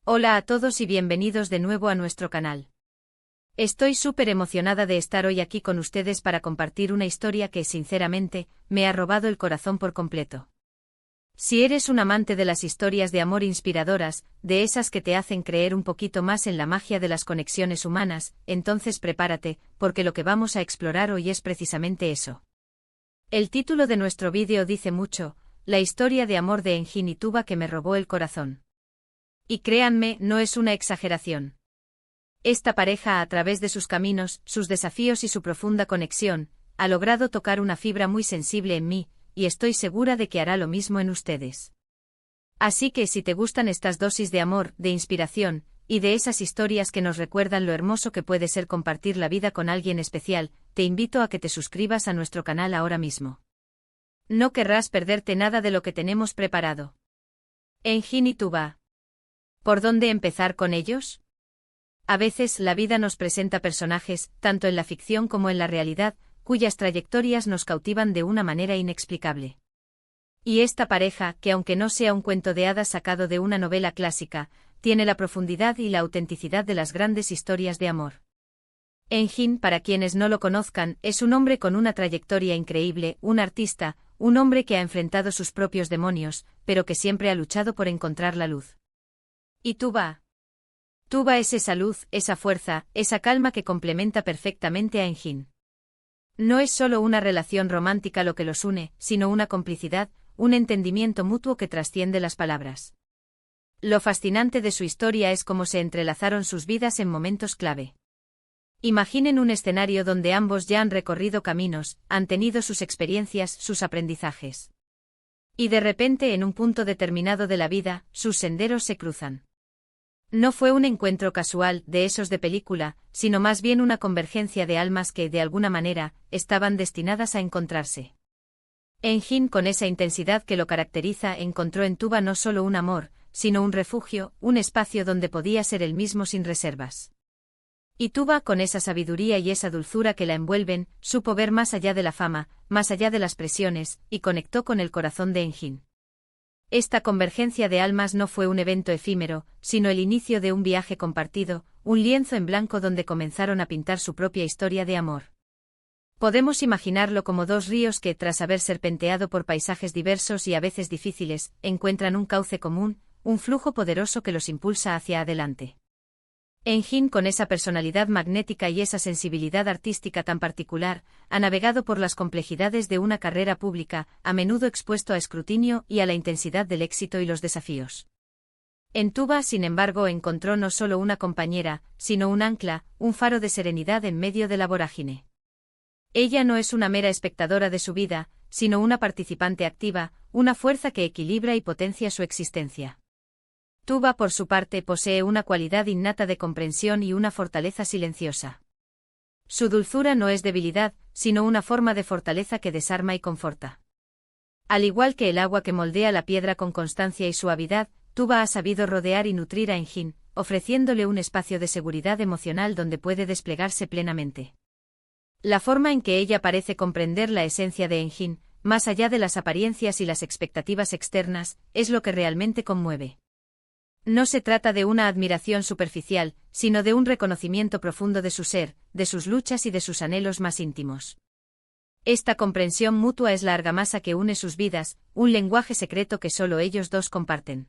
Hola a todos y bienvenidos de nuevo a nuestro canal. Estoy súper emocionada de estar hoy aquí con ustedes para compartir una historia que, sinceramente, me ha robado el corazón por completo. Si eres un amante de las historias de amor inspiradoras, de esas que te hacen creer un poquito más en la magia de las conexiones humanas, entonces prepárate, porque lo que vamos a explorar hoy es precisamente eso. El título de nuestro vídeo dice mucho: la historia de amor de Engin y Tuba que me robó el corazón. Y créanme, no es una exageración. Esta pareja, a través de sus caminos, sus desafíos y su profunda conexión, ha logrado tocar una fibra muy sensible en mí, y estoy segura de que hará lo mismo en ustedes. Así que si te gustan estas dosis de amor, de inspiración, y de esas historias que nos recuerdan lo hermoso que puede ser compartir la vida con alguien especial, te invito a que te suscribas a nuestro canal ahora mismo. No querrás perderte nada de lo que tenemos preparado. Engin y Tuba. ¿Por dónde empezar con ellos? A veces la vida nos presenta personajes, tanto en la ficción como en la realidad, cuyas trayectorias nos cautivan de una manera inexplicable. Y esta pareja, que aunque no sea un cuento de hadas sacado de una novela clásica, tiene la profundidad y la autenticidad de las grandes historias de amor. Engin, para quienes no lo conozcan, es un hombre con una trayectoria increíble, un artista, un hombre que ha enfrentado sus propios demonios, pero que siempre ha luchado por encontrar la luz. ¿Y Tuba? Tuba es esa luz, esa fuerza, esa calma que complementa perfectamente a Engin. No es solo una relación romántica lo que los une, sino una complicidad, un entendimiento mutuo que trasciende las palabras. Lo fascinante de su historia es cómo se entrelazaron sus vidas en momentos clave. Imaginen un escenario donde ambos ya han recorrido caminos, han tenido sus experiencias, sus aprendizajes. Y de repente, en un punto determinado de la vida, sus senderos se cruzan. No fue un encuentro casual, de esos de película, sino más bien una convergencia de almas que, de alguna manera, estaban destinadas a encontrarse. Engin, con esa intensidad que lo caracteriza, encontró en Tuba no solo un amor, sino un refugio, un espacio donde podía ser él mismo sin reservas. Y Tuba, con esa sabiduría y esa dulzura que la envuelven, supo ver más allá de la fama, más allá de las presiones, y conectó con el corazón de Engin. Esta convergencia de almas no fue un evento efímero, sino el inicio de un viaje compartido, un lienzo en blanco donde comenzaron a pintar su propia historia de amor. Podemos imaginarlo como dos ríos que, tras haber serpenteado por paisajes diversos y a veces difíciles, encuentran un cauce común, un flujo poderoso que los impulsa hacia adelante. Engin, con esa personalidad magnética y esa sensibilidad artística tan particular, ha navegado por las complejidades de una carrera pública, a menudo expuesto a escrutinio y a la intensidad del éxito y los desafíos. En Tuba, sin embargo, encontró no solo una compañera, sino un ancla, un faro de serenidad en medio de la vorágine. Ella no es una mera espectadora de su vida, sino una participante activa, una fuerza que equilibra y potencia su existencia. Tuba, por su parte, posee una cualidad innata de comprensión y una fortaleza silenciosa. Su dulzura no es debilidad, sino una forma de fortaleza que desarma y conforta. Al igual que el agua que moldea la piedra con constancia y suavidad, Tuba ha sabido rodear y nutrir a Engin, ofreciéndole un espacio de seguridad emocional donde puede desplegarse plenamente. La forma en que ella parece comprender la esencia de Engin, más allá de las apariencias y las expectativas externas, es lo que realmente conmueve. No se trata de una admiración superficial, sino de un reconocimiento profundo de su ser, de sus luchas y de sus anhelos más íntimos. Esta comprensión mutua es la argamasa que une sus vidas, un lenguaje secreto que solo ellos dos comparten.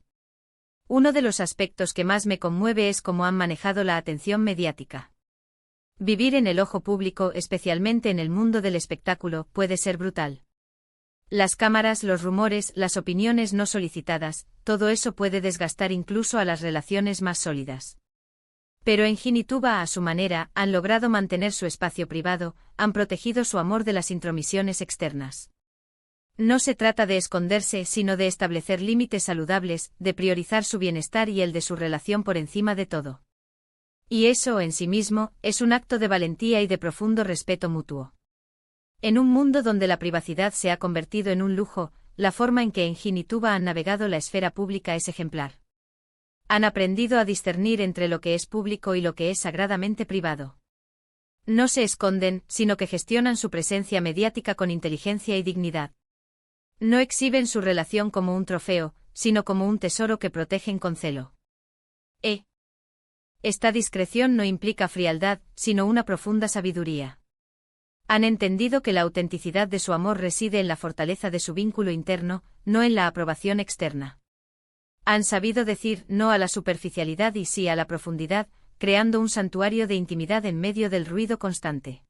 Uno de los aspectos que más me conmueve es cómo han manejado la atención mediática. Vivir en el ojo público, especialmente en el mundo del espectáculo, puede ser brutal. Las cámaras, los rumores, las opiniones no solicitadas, todo eso puede desgastar incluso a las relaciones más sólidas. Pero Engin y Tuba, a su manera, han logrado mantener su espacio privado, han protegido su amor de las intromisiones externas. No se trata de esconderse, sino de establecer límites saludables, de priorizar su bienestar y el de su relación por encima de todo. Y eso, en sí mismo, es un acto de valentía y de profundo respeto mutuo. En un mundo donde la privacidad se ha convertido en un lujo, la forma en que Engin y Tuba han navegado la esfera pública es ejemplar. Han aprendido a discernir entre lo que es público y lo que es sagradamente privado. No se esconden, sino que gestionan su presencia mediática con inteligencia y dignidad. No exhiben su relación como un trofeo, sino como un tesoro que protegen con celo. Esta discreción no implica frialdad, sino una profunda sabiduría. Han entendido que la autenticidad de su amor reside en la fortaleza de su vínculo interno, no en la aprobación externa. Han sabido decir no a la superficialidad y sí a la profundidad, creando un santuario de intimidad en medio del ruido constante.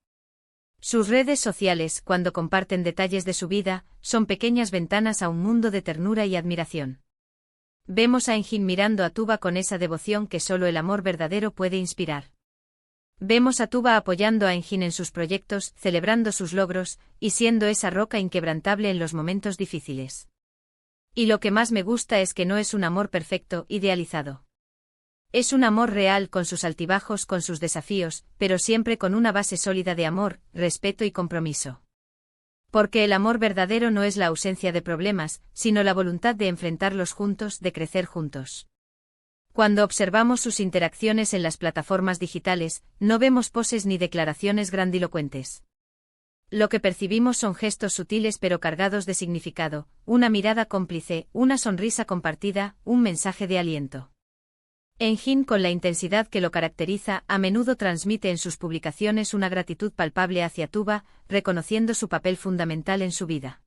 Sus redes sociales, cuando comparten detalles de su vida, son pequeñas ventanas a un mundo de ternura y admiración. Vemos a Engin mirando a Tuba con esa devoción que solo el amor verdadero puede inspirar. Vemos a Tuba apoyando a Engin en sus proyectos, celebrando sus logros, y siendo esa roca inquebrantable en los momentos difíciles. Y lo que más me gusta es que no es un amor perfecto, idealizado. Es un amor real con sus altibajos, con sus desafíos, pero siempre con una base sólida de amor, respeto y compromiso. Porque el amor verdadero no es la ausencia de problemas, sino la voluntad de enfrentarlos juntos, de crecer juntos. Cuando observamos sus interacciones en las plataformas digitales, no vemos poses ni declaraciones grandilocuentes. Lo que percibimos son gestos sutiles pero cargados de significado, una mirada cómplice, una sonrisa compartida, un mensaje de aliento. Engin, con la intensidad que lo caracteriza, a menudo transmite en sus publicaciones una gratitud palpable hacia Tuba, reconociendo su papel fundamental en su vida.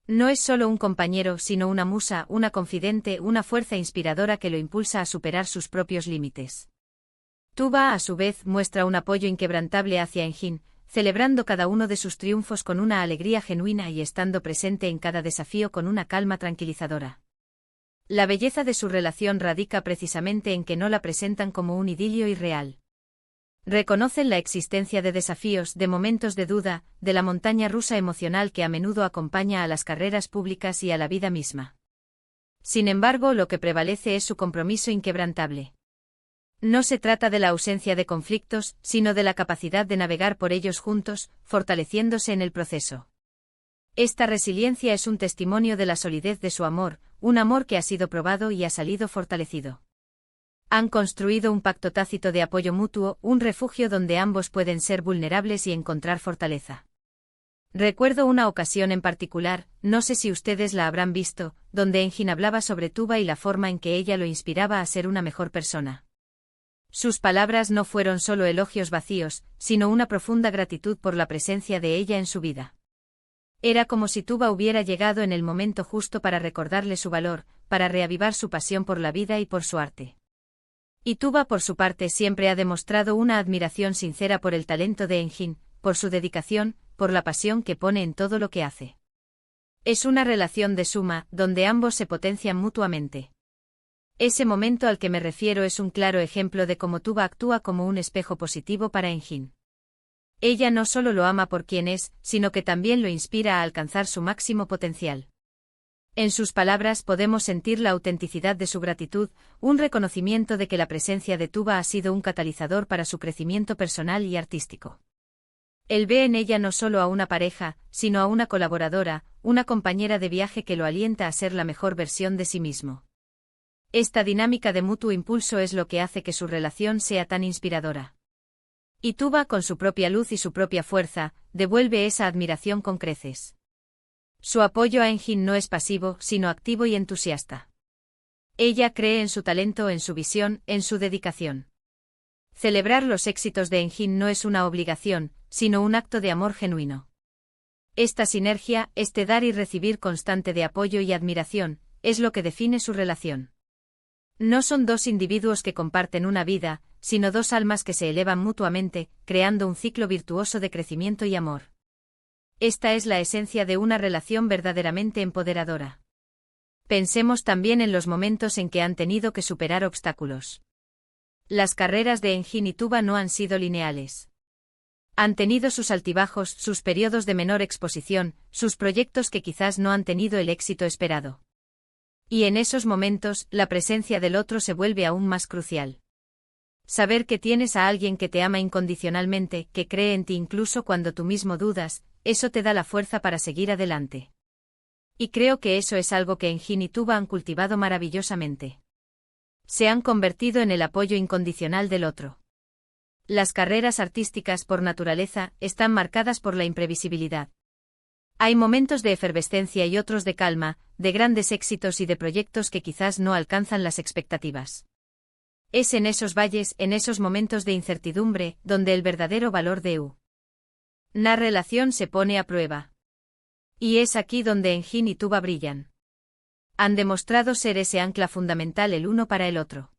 No es solo un compañero, sino una musa, una confidente, una fuerza inspiradora que lo impulsa a superar sus propios límites. Tuba, a su vez, muestra un apoyo inquebrantable hacia Engin, celebrando cada uno de sus triunfos con una alegría genuina y estando presente en cada desafío con una calma tranquilizadora. La belleza de su relación radica precisamente en que no la presentan como un idilio irreal. Reconocen la existencia de desafíos, de momentos de duda, de la montaña rusa emocional que a menudo acompaña a las carreras públicas y a la vida misma. Sin embargo, lo que prevalece es su compromiso inquebrantable. No se trata de la ausencia de conflictos, sino de la capacidad de navegar por ellos juntos, fortaleciéndose en el proceso. Esta resiliencia es un testimonio de la solidez de su amor, un amor que ha sido probado y ha salido fortalecido. Han construido un pacto tácito de apoyo mutuo, un refugio donde ambos pueden ser vulnerables y encontrar fortaleza. Recuerdo una ocasión en particular, no sé si ustedes la habrán visto, donde Engin hablaba sobre Tuba y la forma en que ella lo inspiraba a ser una mejor persona. Sus palabras no fueron solo elogios vacíos, sino una profunda gratitud por la presencia de ella en su vida. Era como si Tuba hubiera llegado en el momento justo para recordarle su valor, para reavivar su pasión por la vida y por su arte. Y Tuba, por su parte, siempre ha demostrado una admiración sincera por el talento de Engin, por su dedicación, por la pasión que pone en todo lo que hace. Es una relación de suma, donde ambos se potencian mutuamente. Ese momento al que me refiero es un claro ejemplo de cómo Tuba actúa como un espejo positivo para Engin. Ella no solo lo ama por quien es, sino que también lo inspira a alcanzar su máximo potencial. En sus palabras podemos sentir la autenticidad de su gratitud, un reconocimiento de que la presencia de Tuba ha sido un catalizador para su crecimiento personal y artístico. Él ve en ella no solo a una pareja, sino a una colaboradora, una compañera de viaje que lo alienta a ser la mejor versión de sí mismo. Esta dinámica de mutuo impulso es lo que hace que su relación sea tan inspiradora. Y Tuba, con su propia luz y su propia fuerza, devuelve esa admiración con creces. Su apoyo a Engin no es pasivo, sino activo y entusiasta. Ella cree en su talento, en su visión, en su dedicación. Celebrar los éxitos de Engin no es una obligación, sino un acto de amor genuino. Esta sinergia, este dar y recibir constante de apoyo y admiración, es lo que define su relación. No son dos individuos que comparten una vida, sino dos almas que se elevan mutuamente, creando un ciclo virtuoso de crecimiento y amor. Esta es la esencia de una relación verdaderamente empoderadora. Pensemos también en los momentos en que han tenido que superar obstáculos. Las carreras de Engin y Tuba no han sido lineales. Han tenido sus altibajos, sus periodos de menor exposición, sus proyectos que quizás no han tenido el éxito esperado. Y en esos momentos, la presencia del otro se vuelve aún más crucial. Saber que tienes a alguien que te ama incondicionalmente, que cree en ti incluso cuando tú mismo dudas, eso te da la fuerza para seguir adelante. Y creo que eso es algo que Engin y Tuba han cultivado maravillosamente. Se han convertido en el apoyo incondicional del otro. Las carreras artísticas por naturaleza están marcadas por la imprevisibilidad. Hay momentos de efervescencia y otros de calma, de grandes éxitos y de proyectos que quizás no alcanzan las expectativas. Es en esos valles, en esos momentos de incertidumbre, donde el verdadero valor de una relación se pone a prueba. Y es aquí donde Engin y Tuba brillan. Han demostrado ser ese ancla fundamental el uno para el otro.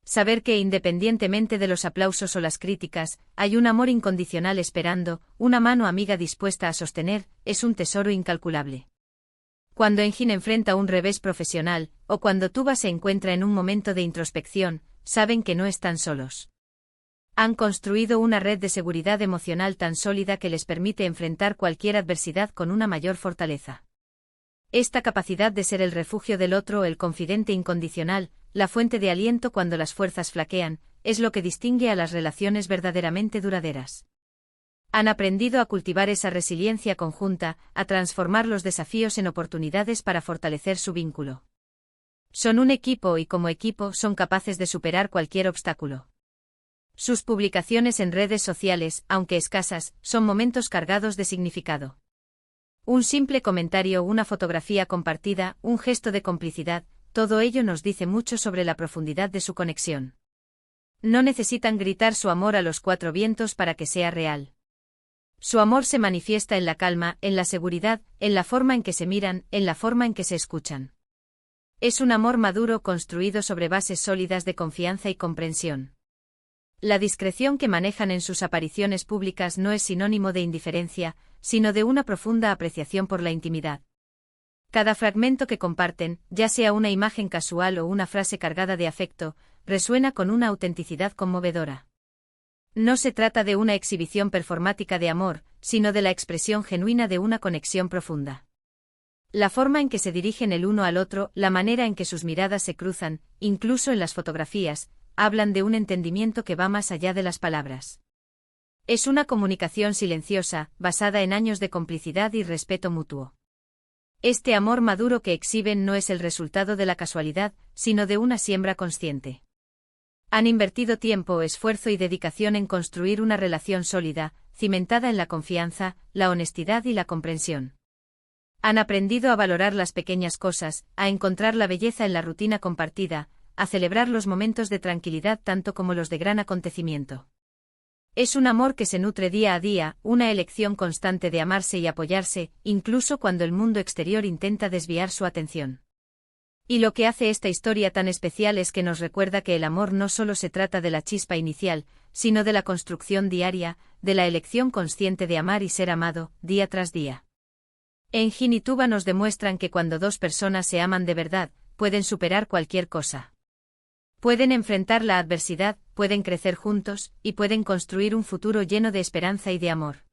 Saber que independientemente de los aplausos o las críticas, hay un amor incondicional esperando, una mano amiga dispuesta a sostener, es un tesoro incalculable. Cuando Engin enfrenta un revés profesional, o cuando Tuba se encuentra en un momento de introspección, saben que no están solos. Han construido una red de seguridad emocional tan sólida que les permite enfrentar cualquier adversidad con una mayor fortaleza. Esta capacidad de ser el refugio del otro, el confidente incondicional, la fuente de aliento cuando las fuerzas flaquean, es lo que distingue a las relaciones verdaderamente duraderas. Han aprendido a cultivar esa resiliencia conjunta, a transformar los desafíos en oportunidades para fortalecer su vínculo. Son un equipo y como equipo son capaces de superar cualquier obstáculo. Sus publicaciones en redes sociales, aunque escasas, son momentos cargados de significado. Un simple comentario, una fotografía compartida, un gesto de complicidad, todo ello nos dice mucho sobre la profundidad de su conexión. No necesitan gritar su amor a los cuatro vientos para que sea real. Su amor se manifiesta en la calma, en la seguridad, en la forma en que se miran, en la forma en que se escuchan. Es un amor maduro construido sobre bases sólidas de confianza y comprensión. La discreción que manejan en sus apariciones públicas no es sinónimo de indiferencia, sino de una profunda apreciación por la intimidad. Cada fragmento que comparten, ya sea una imagen casual o una frase cargada de afecto, resuena con una autenticidad conmovedora. No se trata de una exhibición performática de amor, sino de la expresión genuina de una conexión profunda. La forma en que se dirigen el uno al otro, la manera en que sus miradas se cruzan, incluso en las fotografías, hablan de un entendimiento que va más allá de las palabras. Es una comunicación silenciosa, basada en años de complicidad y respeto mutuo. Este amor maduro que exhiben no es el resultado de la casualidad, sino de una siembra consciente. Han invertido tiempo, esfuerzo y dedicación en construir una relación sólida, cimentada en la confianza, la honestidad y la comprensión. Han aprendido a valorar las pequeñas cosas, a encontrar la belleza en la rutina compartida, a celebrar los momentos de tranquilidad tanto como los de gran acontecimiento. Es un amor que se nutre día a día, una elección constante de amarse y apoyarse, incluso cuando el mundo exterior intenta desviar su atención. Y lo que hace esta historia tan especial es que nos recuerda que el amor no solo se trata de la chispa inicial, sino de la construcción diaria, de la elección consciente de amar y ser amado, día tras día. Engin y Tuba nos demuestran que cuando dos personas se aman de verdad, pueden superar cualquier cosa. Pueden enfrentar la adversidad, pueden crecer juntos, y pueden construir un futuro lleno de esperanza y de amor.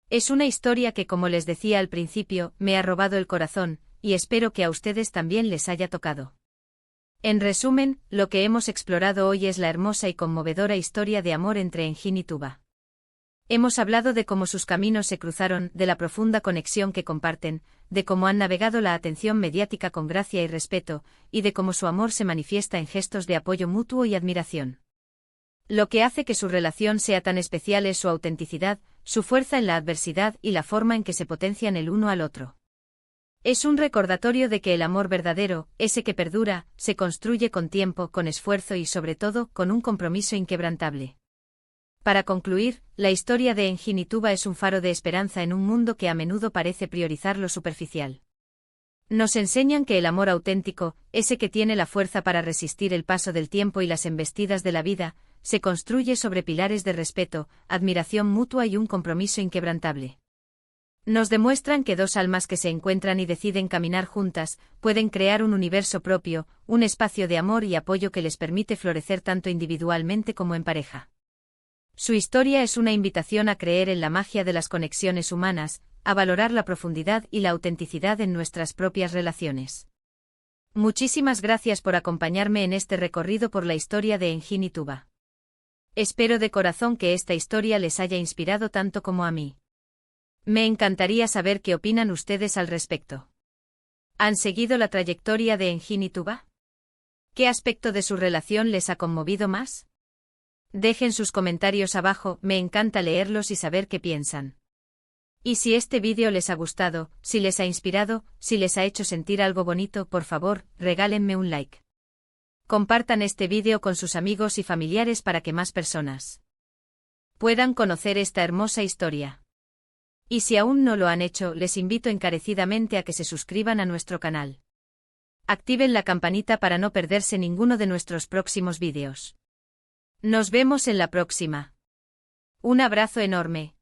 Es una historia que, como les decía al principio, me ha robado el corazón, y espero que a ustedes también les haya tocado. En resumen, lo que hemos explorado hoy es la hermosa y conmovedora historia de amor entre Engin y Tuba. Hemos hablado de cómo sus caminos se cruzaron, de la profunda conexión que comparten, de cómo han navegado la atención mediática con gracia y respeto, y de cómo su amor se manifiesta en gestos de apoyo mutuo y admiración. Lo que hace que su relación sea tan especial es su autenticidad, su fuerza en la adversidad y la forma en que se potencian el uno al otro. Es un recordatorio de que el amor verdadero, ese que perdura, se construye con tiempo, con esfuerzo y sobre todo, con un compromiso inquebrantable. Para concluir, la historia de Engin y Tuba es un faro de esperanza en un mundo que a menudo parece priorizar lo superficial. Nos enseñan que el amor auténtico, ese que tiene la fuerza para resistir el paso del tiempo y las embestidas de la vida, se construye sobre pilares de respeto, admiración mutua y un compromiso inquebrantable. Nos demuestran que dos almas que se encuentran y deciden caminar juntas, pueden crear un universo propio, un espacio de amor y apoyo que les permite florecer tanto individualmente como en pareja. Su historia es una invitación a creer en la magia de las conexiones humanas, a valorar la profundidad y la autenticidad en nuestras propias relaciones. Muchísimas gracias por acompañarme en este recorrido por la historia de Engin y Tuba. Espero de corazón que esta historia les haya inspirado tanto como a mí. Me encantaría saber qué opinan ustedes al respecto. ¿Han seguido la trayectoria de Engin y Tuba? ¿Qué aspecto de su relación les ha conmovido más? Dejen sus comentarios abajo, me encanta leerlos y saber qué piensan. Y si este vídeo les ha gustado, si les ha inspirado, si les ha hecho sentir algo bonito, por favor, regálenme un like. Compartan este vídeo con sus amigos y familiares para que más personas puedan conocer esta hermosa historia. Y si aún no lo han hecho, les invito encarecidamente a que se suscriban a nuestro canal. Activen la campanita para no perderse ninguno de nuestros próximos vídeos. Nos vemos en la próxima. Un abrazo enorme.